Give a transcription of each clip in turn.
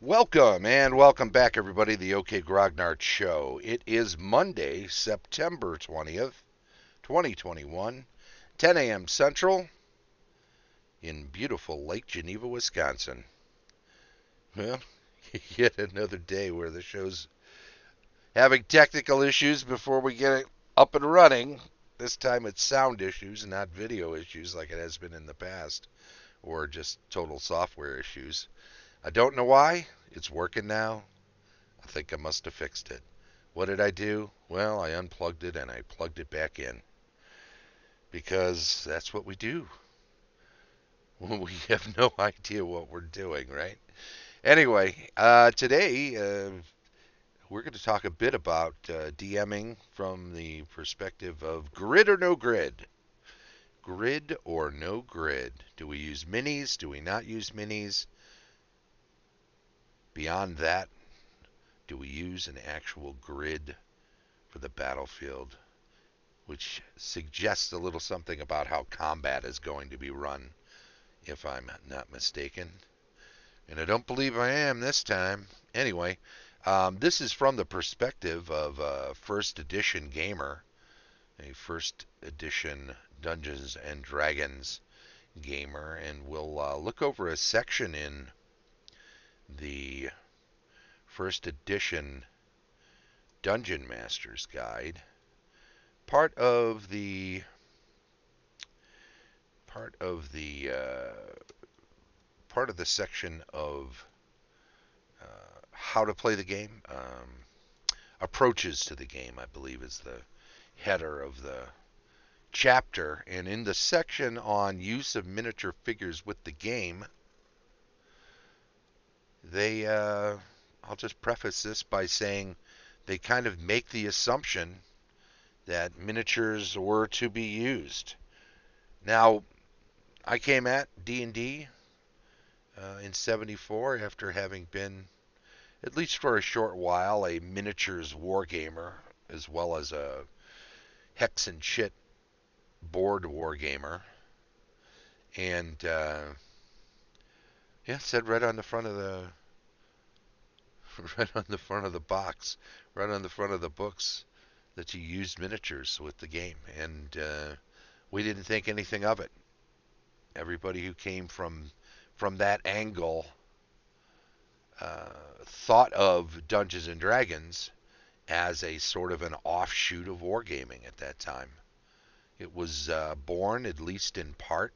Welcome and welcome back, everybody, to the OK Grognard Show. It is Monday, September 20th, 2021, 10 a.m. Central in beautiful Lake Geneva, Wisconsin. Well, yet another day where the show's having technical issues before we get it up and running. This time it's sound issues, not video issues like it has been in the past, or just total software issues. I don't know why. It's working now. I think I must have fixed it. What did I do? Well, I unplugged it and I plugged it back in because that's what we do when we have no idea what we're doing, right? Anyway, today we're going to talk a bit about DMing from the perspective of grid or no grid. Grid or no grid. Do we use minis? Do we not use minis? Beyond that, do we use an actual grid for the battlefield? Which suggests a little something about how combat is going to be run, if I'm not mistaken. And I don't believe I am this time. Anyway, this is from the perspective of a first edition gamer, a first edition Dungeons and Dragons gamer, and we'll look over a section in the first edition Dungeon Master's Guide, part of the part of the part of the section of how to play the game, approaches to the game, I believe, is the header of the chapter. And in the section on use of miniature figures with the game, I'll just preface this by saying they kind of make the assumption that miniatures were to be used. Now, I came at D&D in '74 after having been, at least for a short while, a miniatures wargamer, as well as a hex and shit board wargamer. And yeah, it said right on the front of the right on the front of the box, right on the front of the books, that you used miniatures with the game, and we didn't think anything of it. Everybody who came from that angle thought of Dungeons and Dragons as a sort of an offshoot of wargaming at that time. It was born, at least in part,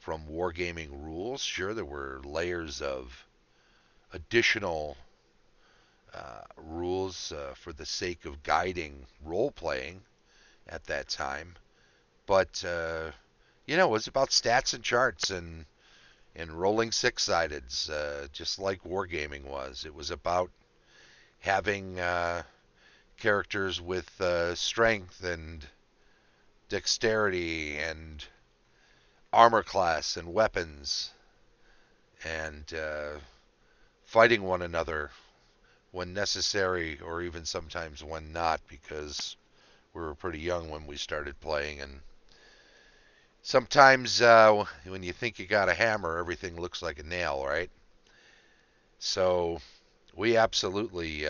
from wargaming rules. Sure, there were layers of additional rules for the sake of guiding role playing at that time, but it was about stats and charts and rolling six-sideds, just like wargaming was. It was about having characters with strength and dexterity and armor class and weapons and fighting one another when necessary, or even sometimes when not, because we were pretty young when we started playing, and sometimes when you think you got a hammer, everything looks like a nail, right? So we absolutely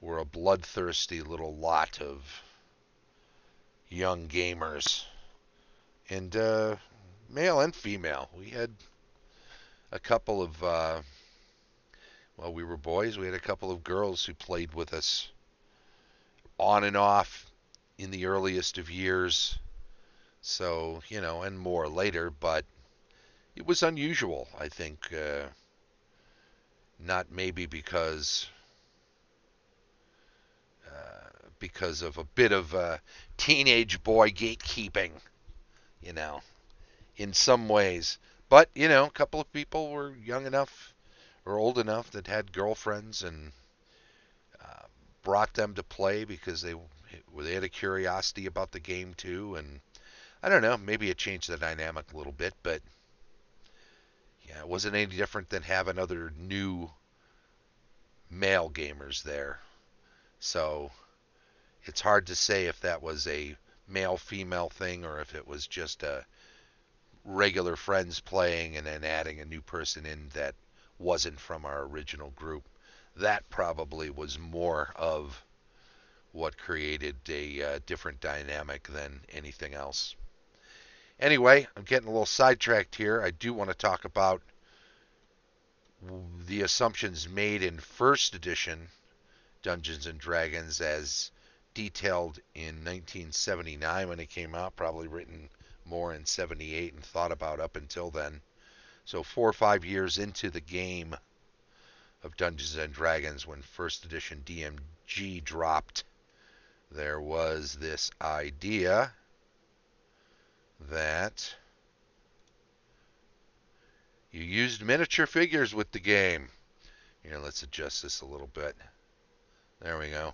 were a bloodthirsty little lot of young gamers, and male and female. We had a couple of, we were boys. We had a couple of girls who played with us on and off in the earliest of years. So, and more later, but it was unusual, I think. Not maybe because of a bit of teenage boy gatekeeping, you know, in some ways. But, a couple of people were young enough or old enough that had girlfriends and uh, brought them to play because they had a curiosity about the game too. And I don't know, maybe it changed the dynamic a little bit, but yeah, it wasn't any different than having other new male gamers there. So it's hard to say if that was a male female thing or if it was just a regular friends playing and then adding a new person in that wasn't from our original group. That probably was more of what created a different dynamic than anything else. Anyway, I'm getting a little sidetracked here. I do want to talk about the assumptions made in first edition Dungeons and Dragons as detailed in 1979 when it came out, probably written more in 78 and thought about up until then. So 4 or 5 years into the game of Dungeons and Dragons when first edition DMG dropped, there was this idea that you used miniature figures with the game. Here, let's adjust this a little bit. There we go.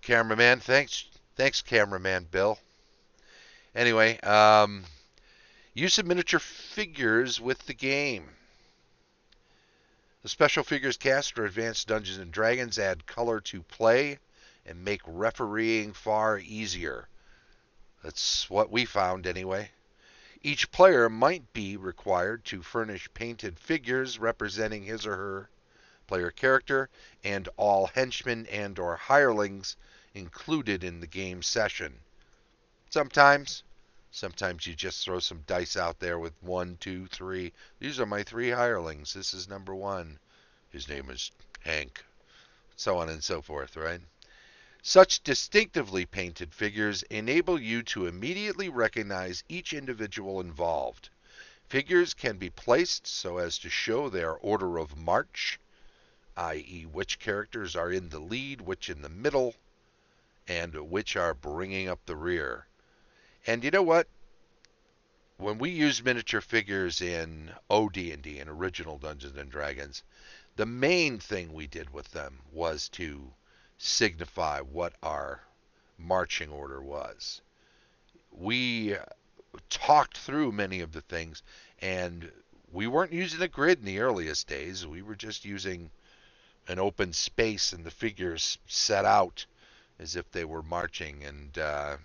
Cameraman, thanks, cameraman Bill. Anyway, use of miniature figures with the game. The special figures cast for Advanced Dungeons and Dragons add color to play and make refereeing far easier. That's what we found anyway. Each player might be required to furnish painted figures representing his or her player character and all henchmen and or hirelings included in the game session. Sometimes you just throw some dice out there with 1, 2, 3. These are my 3 hirelings. This is number 1. His name is Hank. So on and so forth, right? Such distinctively painted figures enable you to immediately recognize each individual involved. Figures can be placed so as to show their order of march, i.e. which characters are in the lead, which in the middle, and which are bringing up the rear. And you know what? When we use miniature figures in AD&D, in original Dungeons & Dragons, the main thing we did with them was to signify what our marching order was. We talked through many of the things, and we weren't using a grid in the earliest days. We were just using an open space and the figures set out as if they were marching. And,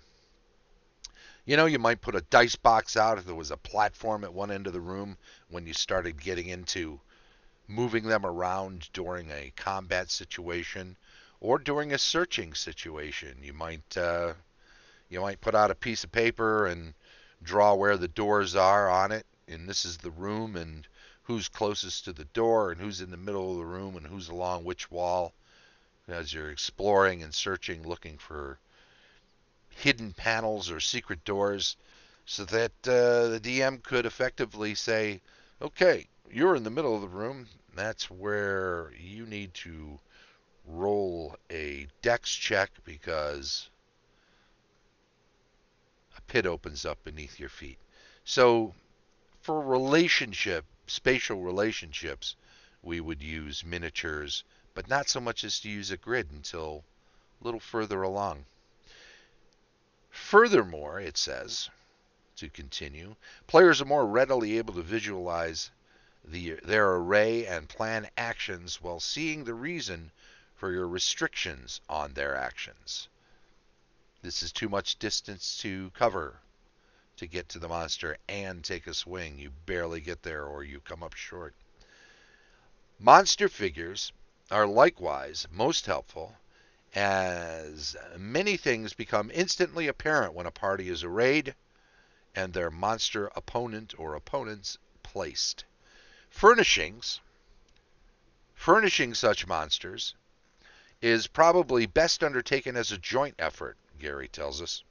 you might put a dice box out if there was a platform at one end of the room when you started getting into moving them around during a combat situation or during a searching situation. You might put out a piece of paper and draw where the doors are on it, and this is the room, and who's closest to the door, and who's in the middle of the room, and who's along which wall, as you're exploring and searching, looking for hidden panels or secret doors, so that the DM could effectively say, okay, you're in the middle of the room, that's where you need to roll a dex check because a pit opens up beneath your feet. So for spatial relationships, we would use miniatures, but not so much as to use a grid until a little further along. Furthermore, it says, to continue, players are more readily able to visualize their array and plan actions while seeing the reason for your restrictions on their actions. This is too much distance to cover to get to the monster and take a swing. You barely get there or you come up short. Monster figures are likewise most helpful, as many things become instantly apparent when a party is arrayed and their monster opponent or opponents placed. Furnishing such monsters is probably best undertaken as a joint effort, Gary tells us.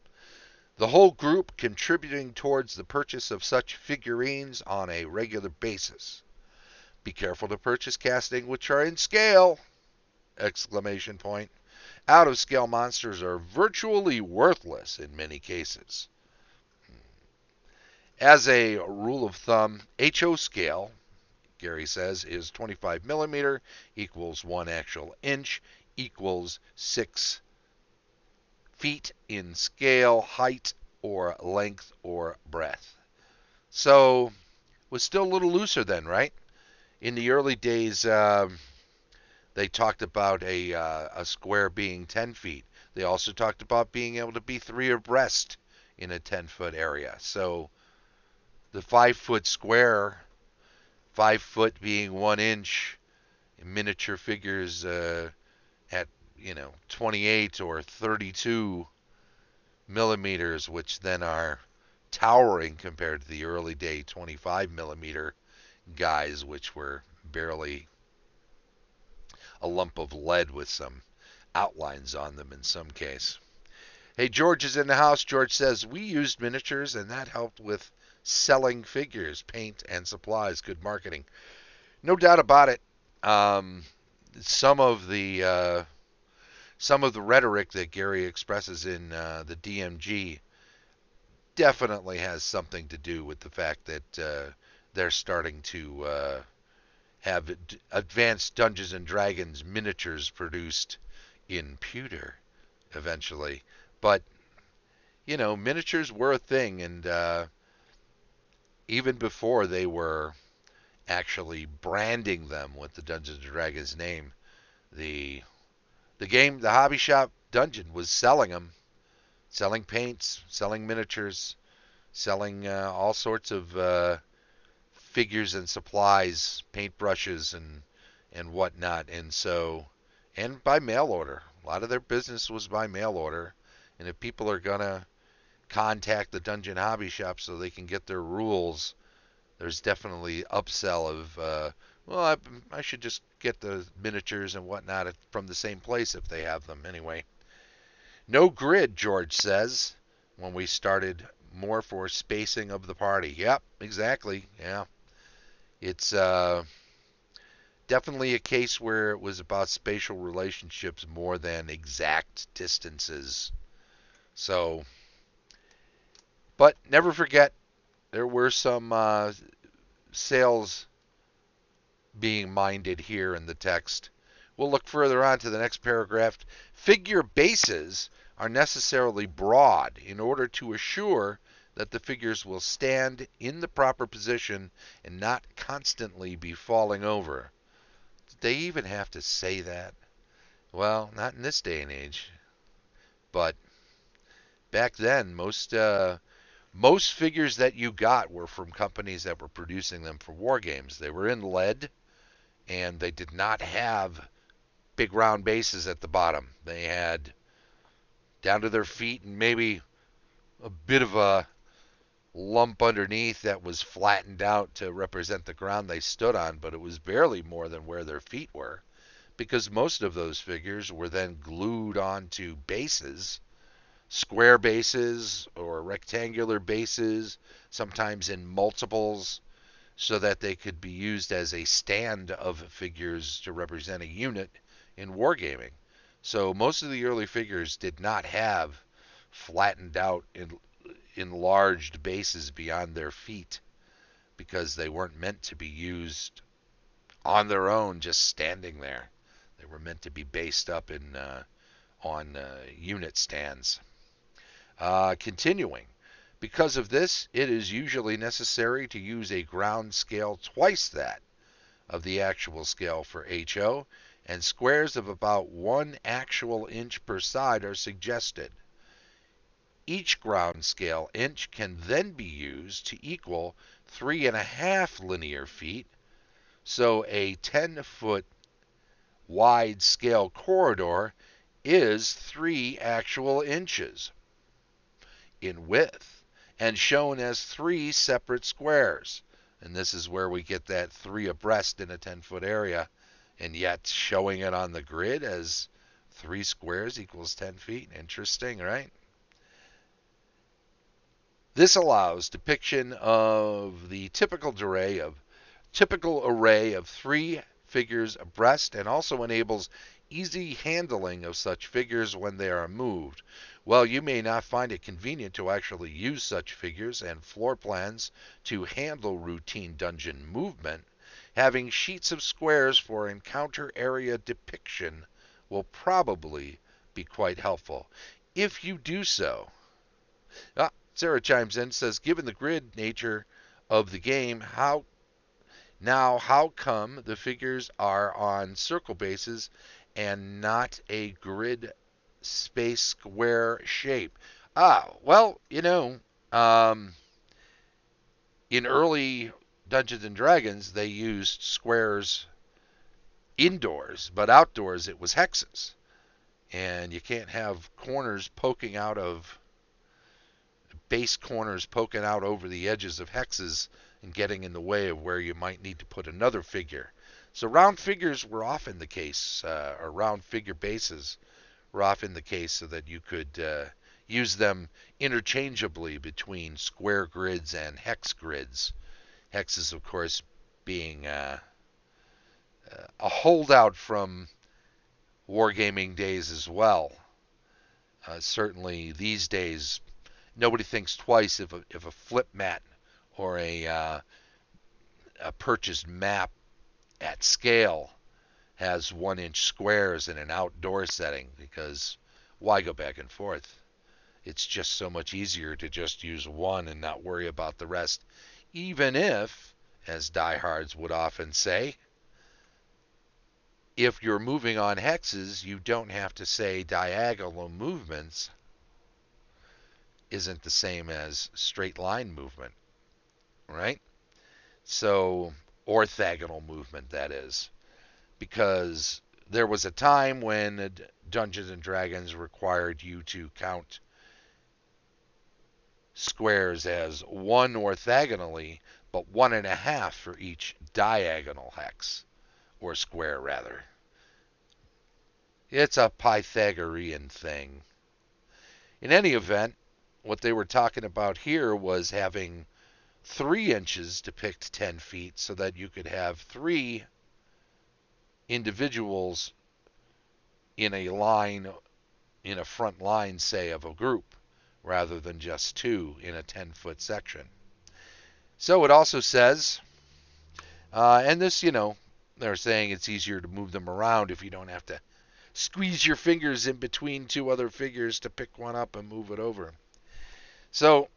The whole group contributing towards the purchase of such figurines on a regular basis. Be careful to purchase casting which are in scale! ! Out-of-scale monsters are virtually worthless in many cases. As a rule of thumb, HO scale, Gary says, is 25 millimeter equals 1 actual inch equals 6 feet in scale, height, or length, or breadth. So, it was still a little looser then, right? In the early days, they talked about a square being 10 feet. They also talked about being able to be 3 abreast in a 10-foot area. So, the 5-foot square 5 foot being 1 inch, miniature figures at 28 or 32 millimeters, which then are towering compared to the early day 25 millimeter guys, which were barely a lump of lead with some outlines on them in some case. Hey, George is in the house. George says, we used miniatures and that helped with selling figures, paint, and supplies. Good marketing. No doubt about it. Um, some of the rhetoric that Gary expresses in the DMG definitely has something to do with the fact that they're starting to have advanced Dungeons and Dragons miniatures produced in pewter eventually. But miniatures were a thing, and even before they were actually branding them with the Dungeons and Dragons name, the the hobby shop dungeon was selling them, selling paints, selling miniatures, selling all sorts of figures and supplies, paintbrushes and whatnot, and by mail order. A lot of their business was by mail order, and if people are gonna contact the dungeon hobby shop so they can get their rules, there's definitely upsell of well, I should just get the miniatures and whatnot from the same place if they have them anyway. No grid, George says, when we started more for spacing of the party. Yep, exactly. Yeah. It's definitely a case where it was about spatial relationships more than exact distances. So, but never forget, there were some sales being minded here in the text. We'll look further on to the next paragraph. Figure bases are necessarily broad in order to assure that the figures will stand in the proper position and not constantly be falling over. Did they even have to say that? Well, not in this day and age. But back then, most figures that you got were from companies that were producing them for war games. They were in lead, and they did not have big round bases at the bottom. They had down to their feet and maybe a bit of a lump underneath that was flattened out to represent the ground they stood on, but it was barely more than where their feet were, because most of those figures were then glued onto bases, square bases or rectangular bases, sometimes in multiples, so that they could be used as a stand of figures to represent a unit in wargaming. So most of the early figures did not have flattened out enlarged bases beyond their feet, because they weren't meant to be used on their own, just standing there. They were meant to be based up on unit stands. Continuing. Because of this, it is usually necessary to use a ground scale twice that of the actual scale for HO, and squares of about 1 actual inch per side are suggested. Each ground scale inch can then be used to equal 3.5 linear feet, so a 10-foot wide scale corridor is 3 actual inches in width and shown as 3 separate squares. And this is where we get that 3 abreast in a 10-foot area, and yet showing it on the grid as 3 squares equals 10 feet. Interesting, right? This allows depiction of the typical array of 3 figures abreast, and also enables easy handling of such figures when they are moved. Well, you may not find it convenient to actually use such figures and floor plans to handle routine dungeon movement. Having sheets of squares for encounter area depiction will probably be quite helpful. If you do so, Sarah chimes in, says, given the grid nature of the game, how come the figures are on circle bases and not a grid space square shape? Well, in early Dungeons and Dragons, they used squares indoors, but outdoors it was hexes. And you can't have corners poking out of base corners poking out over the edges of hexes and getting in the way of where you might need to put another figure. So round figures were often the case, or round figure bases were often the case, so that you could use them interchangeably between square grids and hex grids. Hexes, of course, being a holdout from wargaming days as well. Certainly these days, nobody thinks twice if a flip mat or a purchased map at scale has 1-inch squares in an outdoor setting, because why go back and forth? It's just so much easier to just use one and not worry about the rest, even if, as diehards would often say, if you're moving on hexes, you don't have to say diagonal movements isn't the same as straight line movement, right? So, orthogonal movement, that is. Because there was a time when Dungeons and Dragons required you to count squares as one orthogonally, but 1.5 for each diagonal hex, or square rather. It's a Pythagorean thing. In any event, what they were talking about here was having 3 inches depict 10 feet, so that you could have 3 individuals in a line, in a front line, say, of a group, rather than just 2 in a 10-foot section. So it also says, and this, they're saying it's easier to move them around if you don't have to squeeze your fingers in between 2 other figures to pick one up and move it over. So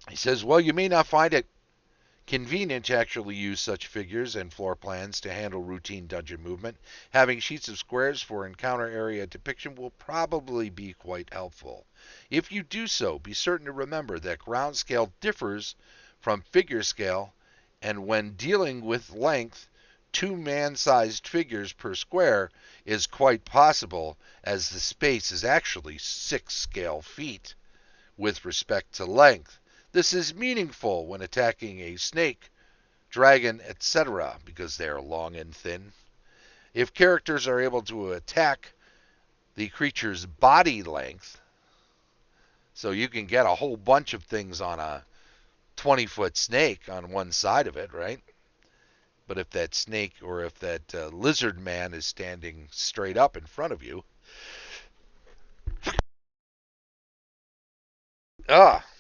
he says, well, you may not find it convenient to actually use such figures and floor plans to handle routine dungeon movement. Having sheets of squares for encounter area depiction will probably be quite helpful. If you do so, be certain to remember that ground scale differs from figure scale, and when dealing with length, 2 man-sized figures per square is quite possible, as the space is actually 6 scale feet with respect to length. This is meaningful when attacking a snake, dragon, etc., because they are long and thin. If characters are able to attack the creature's body length, so you can get a whole bunch of things on a 20-foot snake on one side of it, right? But if that snake, or if that lizard man is standing straight up in front of you,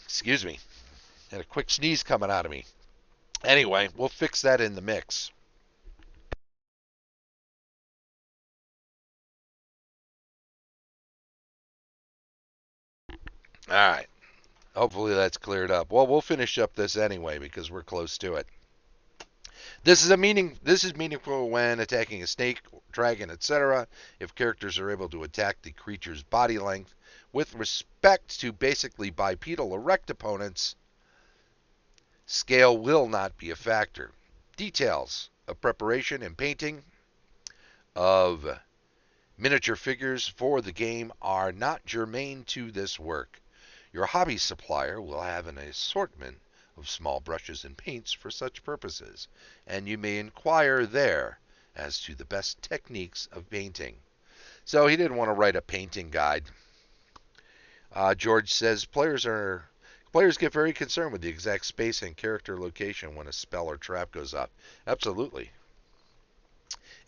excuse me, had a quick sneeze coming out of me. Anyway, we'll fix that in the mix. All right. Hopefully that's cleared up. Well, we'll finish up this anyway because we're close to it. This is meaningful when attacking a snake, dragon, etc. If characters are able to attack the creature's body length. With respect to basically bipedal erect opponents, scale will not be a factor. Details of preparation and painting of miniature figures for the game are not germane to this work. Your hobby supplier will have an assortment of small brushes and paints for such purposes, and you may inquire there as to the best techniques of painting. So he didn't want to write a painting guide. George says players get very concerned with the exact space and character location when a spell or trap goes up. Absolutely.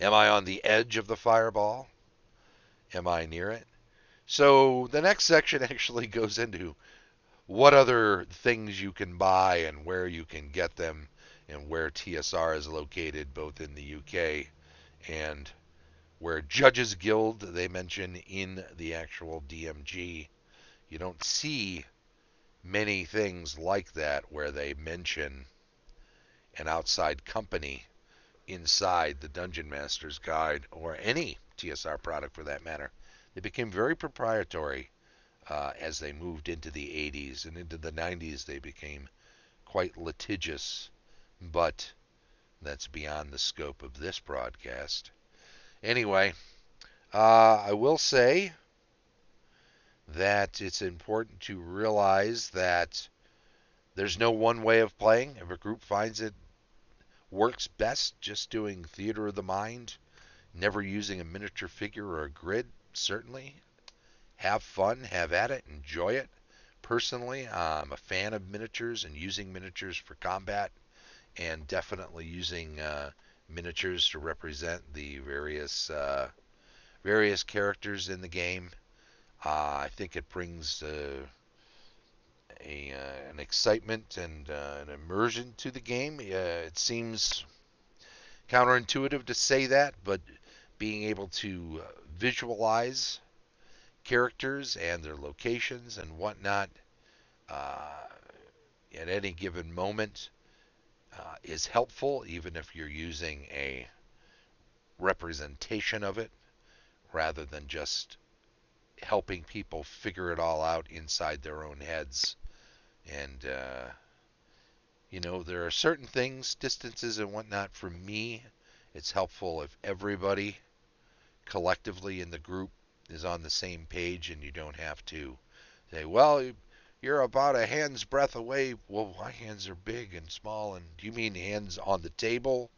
Am I on the edge of the fireball? Am I near it? So the next section actually goes into what other things you can buy and where you can get them, and where TSR is located, both in the UK and where Judges Guild, they mention in the actual DMG. You don't see many things like that where they mention an outside company inside the Dungeon Master's Guide, or any TSR product for that matter. They became very proprietary as they moved into the 80s, and into the 90s they became quite litigious but that's beyond the scope of this broadcast. Anyway, I will say that it's important to realize that there's no one way of playing. If a group finds it works best just doing theater of the mind, never using a miniature figure or a grid, certainly have fun, have at it, enjoy it. Personally, I'm a fan of miniatures and using miniatures for combat, and definitely using miniatures to represent the various characters in the game. I think it brings an excitement and an immersion to the game. It seems counterintuitive to say that, but being able to visualize characters and their locations and whatnot uh, at any given moment is helpful, even if you're using a representation of it rather than just helping people figure it all out inside their own heads. And, there are certain things, distances and whatnot. For me, it's helpful if everybody collectively in the group is on the same page and you don't have to say, well, you're about a hand's breadth away. Well, my hands are big and small. And do you mean hands on the table?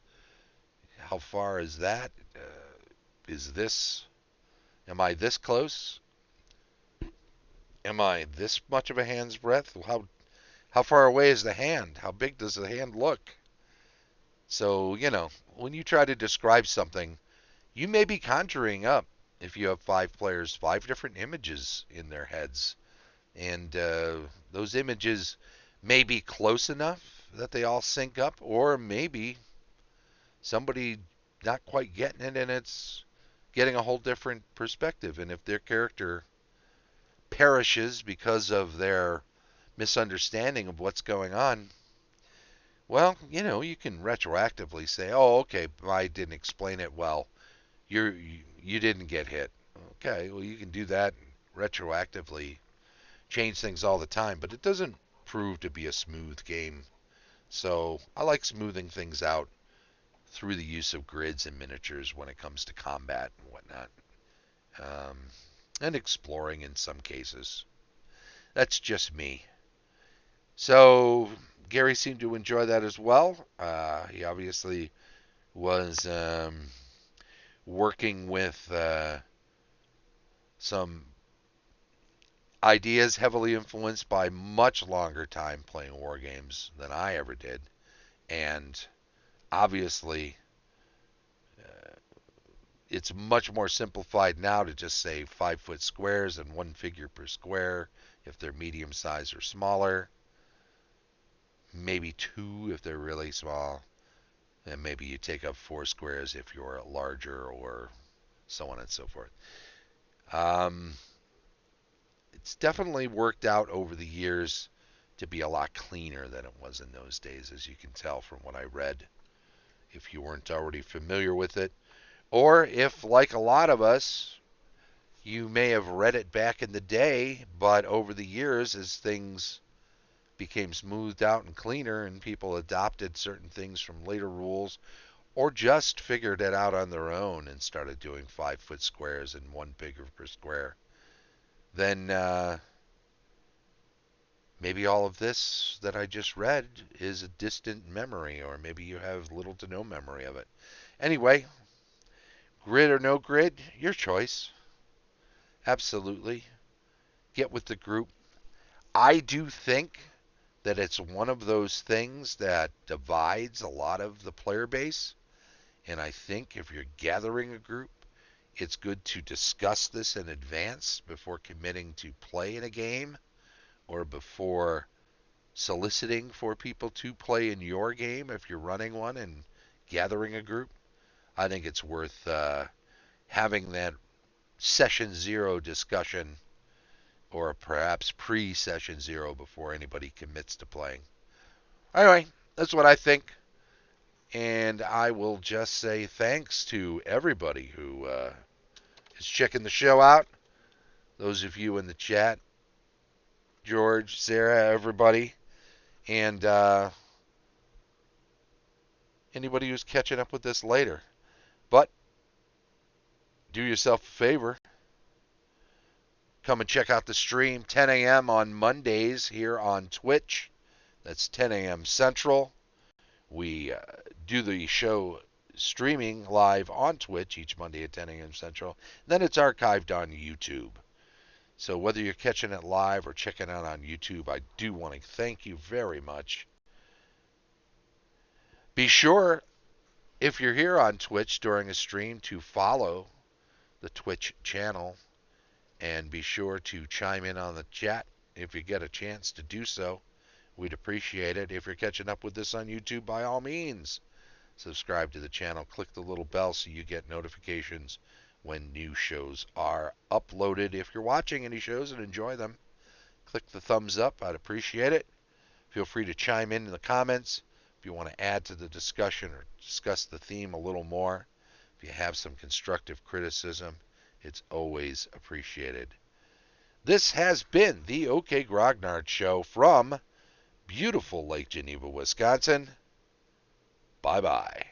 How far is that? Is this, am I this close? Am I this much of a hand's breadth? How far away is the hand? How big does the hand look? So, when you try to describe something, you may be conjuring up, if you have 5 players, 5 different images in their heads. And those images may be close enough that they all sync up, or maybe somebody not quite getting it and it's getting a whole different perspective. And if their character perishes because of their misunderstanding of what's going on, well, you can retroactively say, "Oh, okay, I didn't explain it well. You didn't get hit." Okay, well, you can do that retroactively, change things all the time, but it doesn't prove to be a smooth game. So I like smoothing things out through the use of grids and miniatures when it comes to combat and whatnot, um, and exploring in some cases. That's just me. So Gary seemed to enjoy that as well. He obviously was working with some ideas heavily influenced by much longer time playing war games than I ever did. And obviously, it's much more simplified now to just say 5 foot squares and 1 figure per square if they're medium size or smaller. Maybe 2 if they're really small. And maybe you take up 4 squares if you're larger, or so on and so forth. Um, it's definitely worked out over the years to be a lot cleaner than it was in those days, as you can tell from what I read, if you weren't already familiar with it. Or if, like a lot of us, you may have read it back in the day, but over the years, as things became smoothed out and cleaner and people adopted certain things from later rules, or just figured it out on their own and started doing 5 foot squares and 1 figure per square, then maybe all of this that I just read is a distant memory, or maybe you have little to no memory of it. Anyway, grid or no grid, your choice. Absolutely. Get with the group. I do think that it's one of those things that divides a lot of the player base. And I think if you're gathering a group, it's good to discuss this in advance before committing to play in a game, or before soliciting for people to play in your game if you're running one and gathering a group. I think it's worth having that session zero discussion, or perhaps pre-session zero, before anybody commits to playing. Anyway, that's what I think. And I will just say thanks to everybody who is checking the show out. Those of you in the chat, George, Sarah, everybody. And anybody who's catching up with this later. But do yourself a favor. Come and check out the stream 10 a.m. on Mondays here on Twitch. That's 10 a.m. Central. We do the show streaming live on Twitch each Monday at 10 a.m. Central. Then it's archived on YouTube. So whether you're catching it live or checking out on YouTube, I do want to thank you very much. Be sure, if you're here on Twitch during a stream, to follow the Twitch channel. And be sure to chime in on the chat if you get a chance to do so. We'd appreciate it. If you're catching up with this on YouTube, by all means, subscribe to the channel. Click the little bell so you get notifications when new shows are uploaded. If you're watching any shows and enjoy them, click the thumbs up. I'd appreciate it. Feel free to chime in the comments if you want to add to the discussion or discuss the theme a little more. If you have some constructive criticism, it's always appreciated. This has been the OK Grognard Show from beautiful Lake Geneva, Wisconsin. Bye-bye.